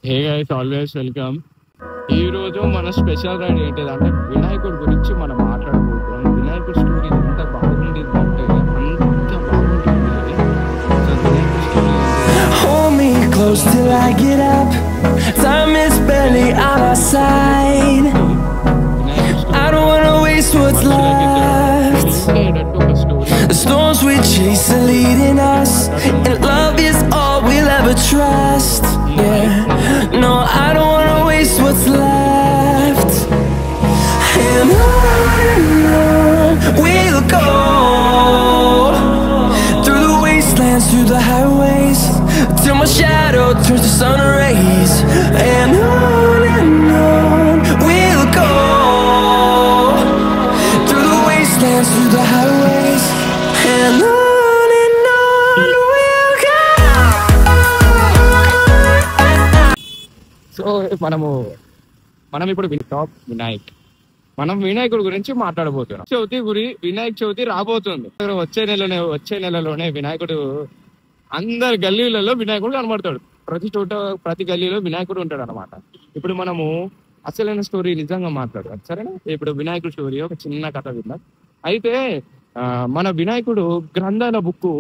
Hey guys, always welcome. ఈ రోజు మన స్పెషల్ రైడ్ ఏంటిదంటే వినాయకుడి గురించి మనం మాట్లాడబోతున్నాం. వినాయకుడి స్టోరీ ఎంత బాగుంది అంటే అంత బాగుంటుంది. అసలు వినాయకుడి story Hold me close till I get up. Time is barely on our side. I don't wanna waste what's left. The storms we chase are leading us, and love is all we'll ever trust. Yeah, no, I don't wanna waste what's left. And on we'll go, through the wastelands, through the highways, till my shadow turns to sun rays. And on we'll go, through the wastelands, through the highways, and on we'll go. So మనం ఇప్పుడు top Vinayak. మనం వినాయకుడి గురించి మాట్లాడబోతున్నాం. వినాయక చవితి రాబోతుంది. వచ్చే నెలలోనే వినాయకుడు అందరి గల్లీలలో వినాయకుడు కనబడతాడు. ప్రతి గల్లీలో వినాయకుడు ఉంటాడు అనమాట. ఇప్పుడు మనము అసలైన స్టోరీ నిజంగా మాట్లాడదాం, సరేనా? ఇప్పుడు వినాయకుడి స్టోరీ ఒక చిన్న కథ విందాం. అయితే మన వినాయకుడు గ్రంథాల బుక్,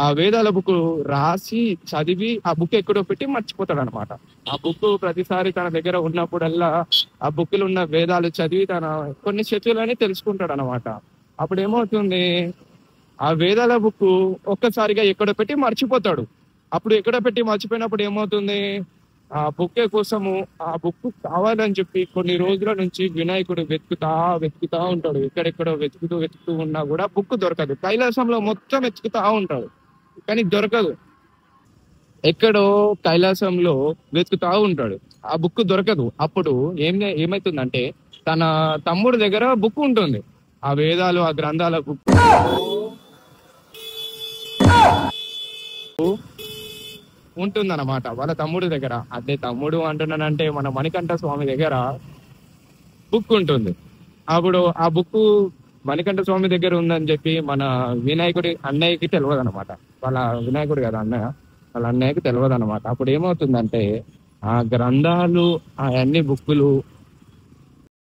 ఆ వేదాల బుక్ రాసి చదివి ఆ బుక్ ఎక్కడో పెట్టి మర్చిపోతాడు అనమాట. ఆ బుక్ ప్రతిసారి తన దగ్గర ఉన్నప్పుడల్లా ఆ బుక్ లో ఉన్న వేదాలు చదివి తన కొన్ని శక్తులని తెలుసుకుంటాడు అనమాట. అప్పుడు ఏమవుతుంది, ఆ వేదాల బుక్ ఒక్కసారిగా ఎక్కడో పెట్టి మర్చిపోతాడు. అప్పుడు ఎక్కడో పెట్టి మర్చిపోయినప్పుడు ఏమవుతుంది, ఆ బుక్ కోసము ఆ బుక్ కావాలని చెప్పి కొన్ని రోజుల నుంచి వినాయకుడు వెతుకుతా ఉంటాడు. ఎక్కడెక్కడో వెతుకుతూ ఉన్నా కూడా బుక్ దొరకదు. కైలాసంలో మొత్తం వెతుకుతా ఉంటాడు కానీ దొరకదు. ఎక్కడో కైలాసంలో వెతుకుతా ఉంటాడు, ఆ బుక్ దొరకదు. అప్పుడు ఏమైతుందంటే తన తమ్ముడి దగ్గర బుక్ ఉంటుంది, ఆ వేదాలు ఆ గ్రంథాల బుక్ ఉంటుందన్నమాట వాళ్ళ తమ్ముడి దగ్గర. అదే తమ్ముడు అంటున్నానంటే మన మణికంఠ స్వామి దగ్గర బుక్ ఉంటుంది. అప్పుడు ఆ బుక్ మణికంఠ స్వామి దగ్గర ఉందని చెప్పి మన వినాయకుడి అన్నయ్యకి తెలియదు అనమాట. వాళ్ళ వినాయకుడు కదా అన్నయ్య, వాళ్ళ అన్నయ్యకి తెలియదు అనమాట. అప్పుడు ఏమవుతుందంటే ఆ గ్రంథాలు అవన్నీ బుక్కులు,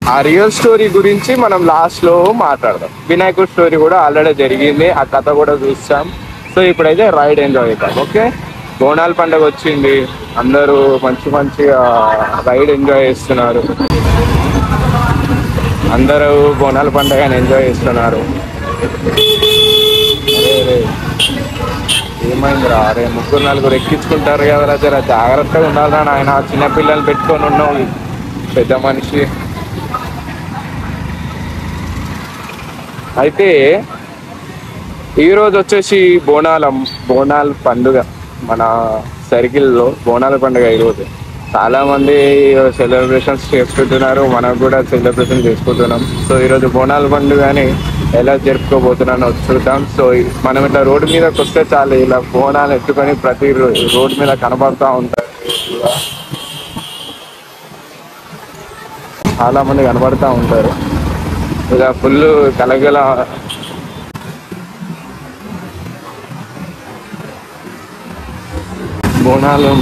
ఆ రియల్ స్టోరీ గురించి మనం లాస్ట్ లో మాట్లాడదాం. వినాయకుడి స్టోరీ కూడా ఆల్రెడీ జరిగింది, ఆ కథ కూడా చూస్తాం. సో ఇప్పుడైతే రైడ్ ఎంజాయ్ చేద్దాం. ఓకే, బోనాల పండుగ వచ్చింది, అందరూ మంచిగా రైడ్ ఎంజాయ్ చేస్తున్నారు. అందరూ బోనాల పండుగని ఎంజాయ్ చేస్తున్నారు. ఏమైందిరా, అరే ముగ్గురు నలుగురు ఎక్కించుకుంటారు కదరా, జర జాగ్రత్తగా ఉండాలిరా నాయన. చిన్నపిల్లలు పెట్టుకొని ఉన్నావు, పెద్ద మనిషి. అయితే ఈరోజు వచ్చేసి బోనాల పండుగ. మన సర్కిల్లో బోనాల పండుగ ఈరోజు. చాలా మంది సెలబ్రేషన్స్ చేసుకుంటున్నారు, మనకు కూడా సెలబ్రేషన్ చేసుకుంటున్నాం. సో ఈరోజు బోనాల పండుగని ఎలా జరుపుకోబోతున్నానో చూద్దాం. సో మనం ఇట్లా రోడ్డు మీదకి వస్తే చాలు, ఇలా బోనాలు ఎత్తుకొని ప్రతి రోడ్డు మీద కనబడుతూ ఉంటారు. చాలా మంది కనబడుతూ ఉంటారు. ఇలా ఫుల్ కలగల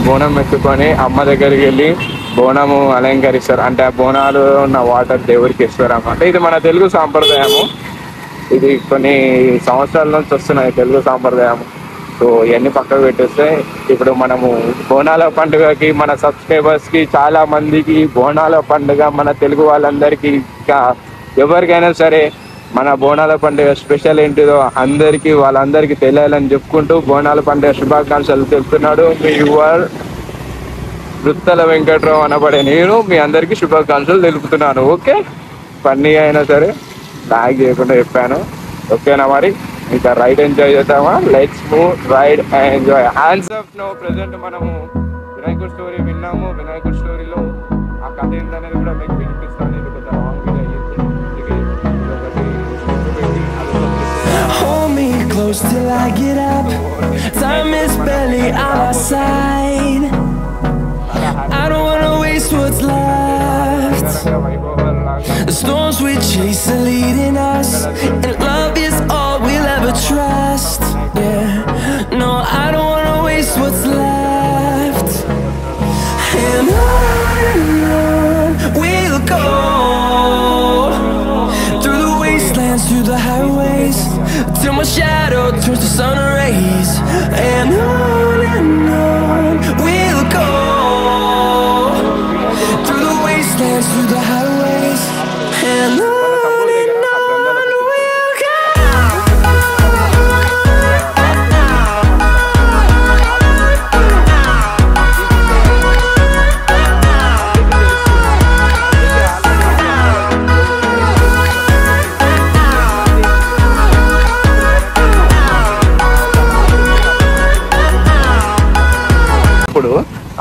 బోనం ఎత్తుకొని అమ్మ దగ్గరికి వెళ్ళి బోనము అలంకరిస్తారు. అంటే ఆ బోనాలు ఉన్న వాటర్ దేవుడికి ఇస్తారు అన్నమాట. ఇది మన తెలుగు సాంప్రదాయము. ఇది కొన్ని సంవత్సరాల నుంచి వస్తున్నాయి తెలుగు సాంప్రదాయం. సో ఇవన్నీ పక్కకు పెట్టేస్తే ఇప్పుడు మనము బోనాల పండుగకి మన సబ్స్క్రైబర్స్కి చాలా మందికి బోనాల పండుగ మన తెలుగు వాళ్ళందరికీ, ఇంకా ఎవరికైనా సరే మన బోనాల పండుగ స్పెషల్ ఏంటిదో వాళ్ళందరికీ తెలియాలని చెప్పుకుంటూ బోనాల పండుగ శుభాకాంక్షలు తెలుపుతున్నాడు మీ యువర్ వృత్తల వెంకట్రావు అనబడే నేను మీ అందరికీ శుభాకాంక్షలు తెలుపుతున్నాను. ఓకే, ఫన్నీ అయినా సరే లాగ్ చేయకుండా చెప్పాను. ఓకేనా, మరి ఇంకా రైడ్ ఎంజాయ్ చేద్దామా? Let's move, ride and enjoy. Hands up no. Present మనము వినాయకుడి స్టోరీ విన్నాము. వినాయకుడి స్టోరీలో ఆ కథ ఏంటనేది కూడా మీకు వినిపిస్తాను. ఇది పెద్ద రాంగ్ గా Hold me close till I get up. Time is barely on our side. I don't wanna waste what's left. The storms we chase are leading us, and love is all we'll ever trust. Yeah, no, I don't wanna waste what's left. and on we'll go, through the wastelands, through the highways, till my shadow turns to sun rays. And on we'll go, through the wastelands, through the highways, and on we'll go.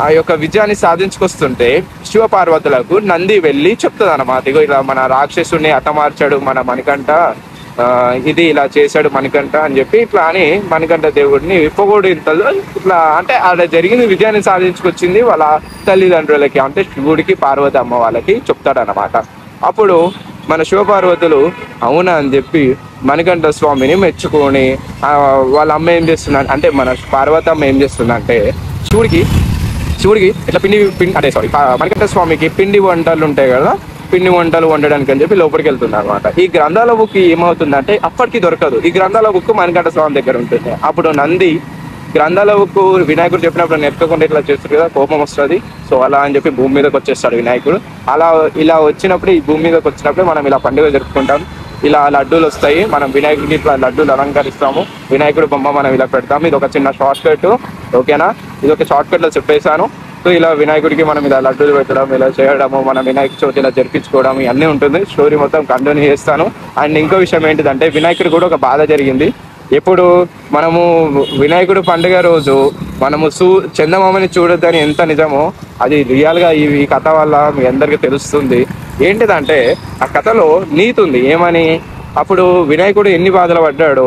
ఆ యొక్క విజయాన్ని సాధించుకొస్తుంటే శివపార్వతులకు నంది వెళ్ళి చెప్తుంది అన్నమాట, ఇగో ఇలా మన రాక్షసుని హతమార్చాడు మన మణికంఠ, ఇది ఇలా చేశాడు మణికంఠ అని చెప్పి ఇట్లా అని మణికంఠ దేవుడిని పొగోడింతలు ఇట్లా అంటే ఆడ జరిగింది విజయాన్ని సాధించుకొచ్చింది వాళ్ళ తల్లిదండ్రులకి, అంటే శివుడికి పార్వతి అమ్మ వాళ్ళకి చెప్తాడు అన్నమాట. అప్పుడు మన శివపార్వతులు అవునా అని చెప్పి మణికంఠ స్వామిని మెచ్చుకొని వాళ్ళ అమ్మ ఏం చేస్తున్నా అంటే మన పార్వతమ్మ ఏం చేస్తుందంటే అంటే శివుడికి ఇట్లా అంటే సారీ మణికంఠ స్వామికి పిండి వంటలు ఉంటాయి కదా, పిండి వంటలు వండడానికి అని చెప్పి లోపలికి వెళ్తుంది అనమాట. ఈ గ్రంథాల బుక్ ఏమవుతుందంటే అప్పటికి దొరకదు, ఈ గ్రంథాల బుక్ మణికంఠ స్వామి దగ్గర ఉంటుంది. అప్పుడు నంది గ్రంథాల బుక్ వినాయకుడు చెప్పినప్పుడు నెట్టుకుంటే ఇట్లా చేస్తారు కదా, కోపం వస్తుంది. సో అలా అని చెప్పి భూమి మీదకి వచ్చేస్తాడు వినాయకుడు. ఇలా వచ్చినప్పుడు ఈ భూమి మీదకి వచ్చినప్పుడు మనం ఇలా పండుగ జరుపుకుంటాం. ఇలా లడ్డూలు వస్తాయి, మనం వినాయకుడికి ఇట్లా లడ్డూలు అలంకరిస్తాము, వినాయకుడు బొమ్మ మనం ఇలా పెడతాము. ఇది ఒక చిన్న షార్ట్ కట్, ఓకేనా? ఇది ఒక షార్ట్ కట్ లో చెప్పేశాను. సో ఇలా వినాయకుడికి మనం ఇలా లడ్డూలు పెట్టడం, ఇలా చేయడము, మన వినాయక చవితి ఇలా జరిపించుకోవడం ఇవన్నీ ఉంటుంది. స్టోరీ మొత్తం కంటిన్యూ చేస్తాను. అండ్ ఇంకో విషయం ఏంటిదంటే వినాయకుడు కూడా ఒక బాధ జరిగింది. ఎప్పుడు మనము వినాయకుడు పండుగ రోజు మనము చందమామని చూడొద్దని ఎంత నిజమో అది రియల్గా ఈ కథ వల్ల మీ అందరికీ తెలుస్తుంది. ఏంటిదంటే ఆ కథలో నీతి ఉంది. ఏమని, అప్పుడు వినాయకుడు ఎన్ని బాధలు పడ్డాడో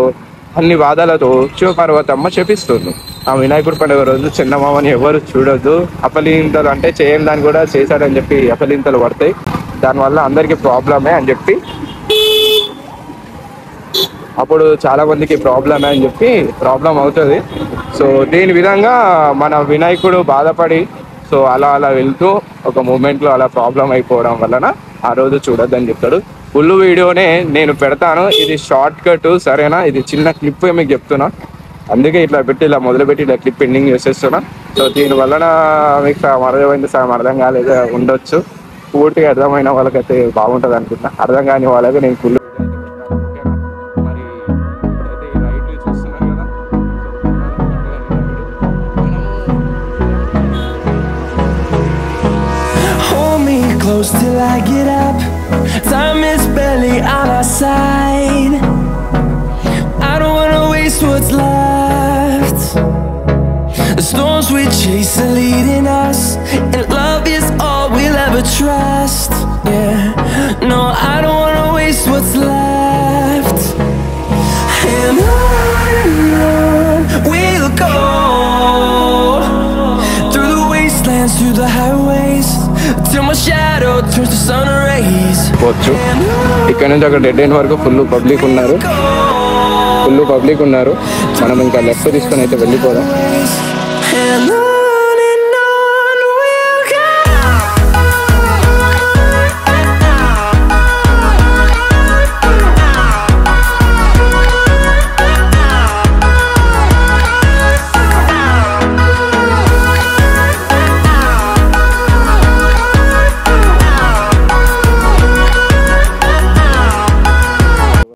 అన్ని బాధలతో శివపార్వతమ్మ చెప్పిస్తుంది, ఆ వినాయకుడు పండుగ రోజు చందమామని ఎవరు చూడొద్దు, అపలింతలు అంటే చేయని దాన్ని కూడా చేశాడని చెప్పి అపలింతలు పడతాయి, దానివల్ల అందరికీ ప్రాబ్లమే అని చెప్పి, అప్పుడు చాలా మందికి ప్రాబ్లమే అని చెప్పి ప్రాబ్లం అవుతుంది. సో దీని విధంగా మన వినాయకుడు బాధపడి సో అలా వెళ్తూ ఒక మూమెంట్లో అలా ప్రాబ్లం అయిపోవడం వలన ఆ రోజు చూడొద్దని చెప్తాడు. ఫుల్ వీడియోనే నేను పెడతాను, ఇది షార్ట్ కట్ సరేనా, ఇది చిన్న క్లిప్ మీకు చెప్తున్నా, అందుకే ఇట్లా పెట్టి ఇలా మొదలుపెట్టి ఇలా క్లిప్ ఎండింగ్ చేసేస్తున్నా. సో దీని వలన మీకు సగం అర్థమైంది, సగం అర్థం కాలేదు ఉండొచ్చు. పూర్తిగా అర్థమైన వాళ్ళకైతే బాగుంటుంది అనుకుంటున్నా, అర్థం కాని వాళ్ళకి నేను full till I get up. Time is barely on our side. I don't wanna waste what's left. The storms we chase are leading us, and love is all we'll ever trust. Yeah, no, I don't wanna waste what's left. And on we'll go, through the wastelands, through the highways, till my shadow turns to sun rays. వచ్చు ఇక్కడ నుంచి అక్కడ dead end వరకు full public ఉన్నారు. మనం ఇంకా left తీసుకొని అయితే వెళ్ళిపోదాం.